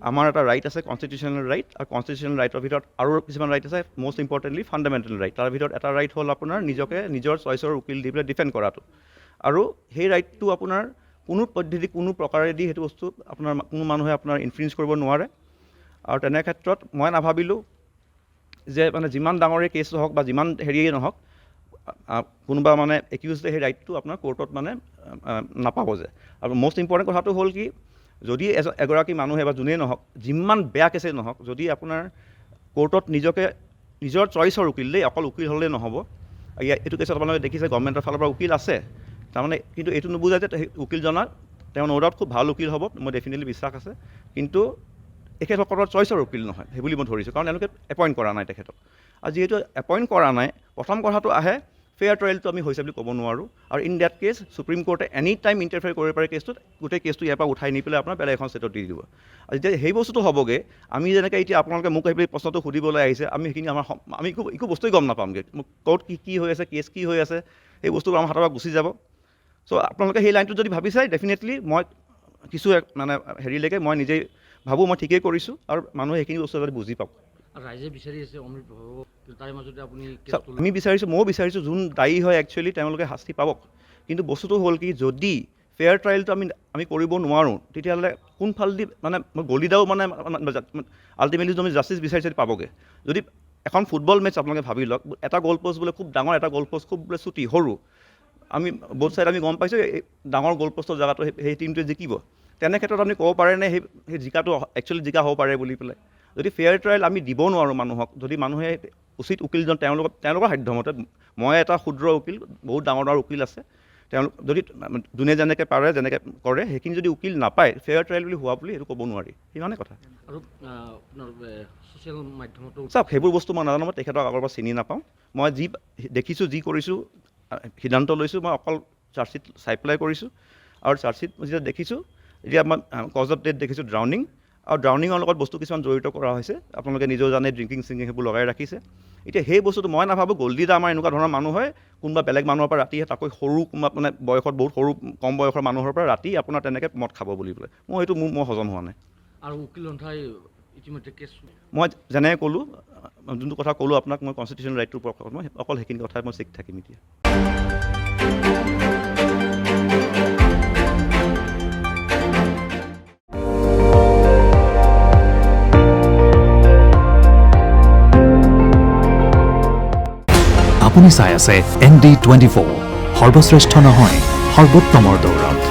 আমাৰ এটা ৰাইট আছে কনষ্টিটিউশ্যনেল ৰাইট, আৰু কনষ্টিটিউশ্যনেল ৰাইটৰ ভিতৰত আৰু কিছুমান ৰাইট আছে, মষ্ট ইম্পৰ্টেণ্টলি ফাণ্ডামেণ্টেল ৰাইট। তাৰ ভিতৰত এটা ৰাইট হ'ল আপোনাৰ নিজকে নিজৰ চইচৰ উকিল দি পেলাই ডিফেণ্ড কৰাটো, আৰু সেই ৰাইটটো আপোনাৰ কোনো পদ্ধতি কোনো প্ৰকাৰেদি সেইটো বস্তু আপোনাৰ কোনো মানুহে আপোনাৰ ইনফ্লুৱেঞ্চ কৰিব নোৱাৰে। আৰু তেনে ক্ষেত্ৰত মই নাভাবিলোঁ যে মানে যিমান ডাঙৰেই কেছ হওক বা যিমান হেৰিয়েই নহওক, কোনোবা মানে একিউজডে সেই ৰাইটটো আপোনাৰ কোৰ্টত মানে নাপাব যে। আৰু মষ্ট ইম্পৰ্টেণ্ট কথাটো হ'ল কি, যদি এগৰাকী মানুহে বা যোনেই নহওক, যিমান বেয়া কেছেই নহওক, যদি আপোনাৰ কোৰ্টত নিজকে নিজৰ চইচৰ উকিল দেই, অকল উকিল হ'লেই নহ'ব। এইটো কেছত আপোনালোকে দেখিছে গভৰ্ণমেণ্টৰ ফালৰ পৰা উকিল আছে, তাৰমানে কিন্তু এইটো নুবুজায় যে সেই উকিলজনা তেওঁ ন' ডাউট খুব ভাল উকিল হ'ব, মই ডেফিনেটলি বিশ্বাস আছে, কিন্তু এখেতসকলৰ চইচৰ উকিল নহয় সেইবুলি মই ধৰিছোঁ, কাৰণ তেওঁলোকে এপইণ্ট কৰা নাই তেখেতক। আৰু যিহেতু এপইণ্ট কৰা নাই, প্ৰথম কথাটো আহে ফেয়াৰ ট্ৰায়েলটো আমি হৈছে বুলি ক'ব নোৱাৰোঁ। আৰু ইন ডেট কেছ সুপ্ৰিম কোৰ্টে এনি টাইম ইণ্টাৰফেয়াৰ কৰিব পাৰে কেছটোত, গোটেই কেছটো ইয়াৰ পৰা উঠাই নি পেলাই আপোনাৰ বেলেগ এখন ষ্টেটত দি দিব। আৰু যেতিয়া সেই বস্তুটো হ'বগৈ, আমি যেনেকৈ এতিয়া আপোনালোকে মোক আহি প্ৰশ্নটো সুধিবলৈ আহিছে, আমি সেইখিনি আমি একো বস্তুৱেই গম নাপামগৈ, ক'ত কি হৈ আছে, কেছ কি হৈ আছে, সেই বস্তুবোৰ আমাৰ হাতৰ পৰা গুচি যাব। চ' আপোনালোকে সেই লাইনটোত যদি ভাবি চাই, ডেফিনেটলি মই কিছু মানে হেৰিলৈকে মই নিজেই ভাবোঁ মই ঠিকেই কৰিছোঁ, আৰু মানুহে সেইখিনি বস্তু যদি বুজি পাওক। ৰাইজে বিচাৰি আছে অমৃত ভাগৱত, তাৰে মাজতে আপুনি আমি বিচাৰিছোঁ, ময়ো বিচাৰিছোঁ যোন দায়ী হয় একচুৱেলি তেওঁলোকে শাস্তি পাওক। কিন্তু বস্তুটো হ'ল কি, যদি ফেয়াৰ ট্ৰায়েলটো আমি কৰিব নোৱাৰোঁ, তেতিয়াহ'লে কোনফালেদি মানে গলিদাও মানে আল্টিমেটলি যদি আমি জাষ্টিচ বিচাৰিছে পাবগৈ। যদি এখন ফুটবল মেটচ আপোনালোকে ভাবি লওক, এটা গ'ল প'ষ্ট বোলে খুব ডাঙৰ, এটা গ'ল প'ষ্ট খুব বোলে চুটি সৰু, আমি বহুত চাইড আমি গম পাইছোঁ এই ডাঙৰ গ'ল প'ষ্টৰ জেগাটো সেই টিমটোৱে জিকিব। তেনে ক্ষেত্ৰত আপুনি ক'ব পাৰেনে সেই জিকাটো একচুৱেলি জিকা হ'ব পাৰে বুলি পেলাই? যদি ফেয়াৰ ট্ৰায়েল আমি দিব নোৱাৰোঁ মানুহক, যদি মানুহে উচিত উকিলজন তেওঁলোকৰ সাধ্যমতে, মই এটা ক্ষুদ্ৰ উকিল, বহুত ডাঙৰ ডাঙৰ উকিল আছে, তেওঁলোক যদি যোনে যেনেকৈ পাৰে যেনেকৈ কৰে, সেইখিনি যদি উকিল নাপায়, ফেয়াৰ ট্ৰায়েল বুলি হোৱা বুলি সেইটো ক'ব নোৱাৰি, সিমানে কথা। আৰু আপোনাৰ ছ'চিয়েল মাধ্যমতো চাওক, সেইবোৰ বস্তু মই নাজানো, মই তেখেতক আগৰ পৰা চিনি নাপাওঁ। মই যি দেখিছোঁ, যি কৰিছোঁ, সিদ্ধান্ত লৈছোঁ, মই অকল চাৰ্জশ্বিট চাই পেলাই কৰিছোঁ। আৰু চাৰ্জশ্বিট যেতিয়া দেখিছোঁ, এতিয়া মই কজ অফ ডেথ দেখিছোঁ ড্ৰাউনিং, আৰু ড্ৰাউনিঙৰ লগত বস্তু কিছুমান জড়িত কৰা হৈছে, আপোনালোকে নিজেও জানে, ড্ৰিংকিং চিংকিং সেইবোৰ লগাই ৰাখিছে। এতিয়া সেই বস্তুটো মই নাভাবোঁ গল্ডিদা আমাৰ এনেকুৱা ধৰণৰ মানুহ হয়, কোনোবা বেলেগ মানুহৰ পৰা ৰাতি, তাকৈ সৰু কোনোবা মানে বয়সত বহুত সৰু কম বয়সৰ মানুহৰ পৰা ৰাতি আপোনাৰ তেনেকৈ মদ খাব বুলি পেলাই, মই সেইটো মোৰ হজম হোৱা নাই। আৰু উকিল সন্থাই ইতিমধ্যে কেছ, মই যেনেকৈ ক'লোঁ, যোনটো কথা ক'লোঁ আপোনাক, মই কনষ্টিটিউশ্যনেল ৰাইটটোৰ ওপৰত মই অকল সেইখিনি কথাই মই চিক থাকিম এতিয়া। আপুনি চাই আছে ND24, সৰ্বশ্ৰেষ্ঠ নহয় সৰ্বোত্তমৰ দৌৰত।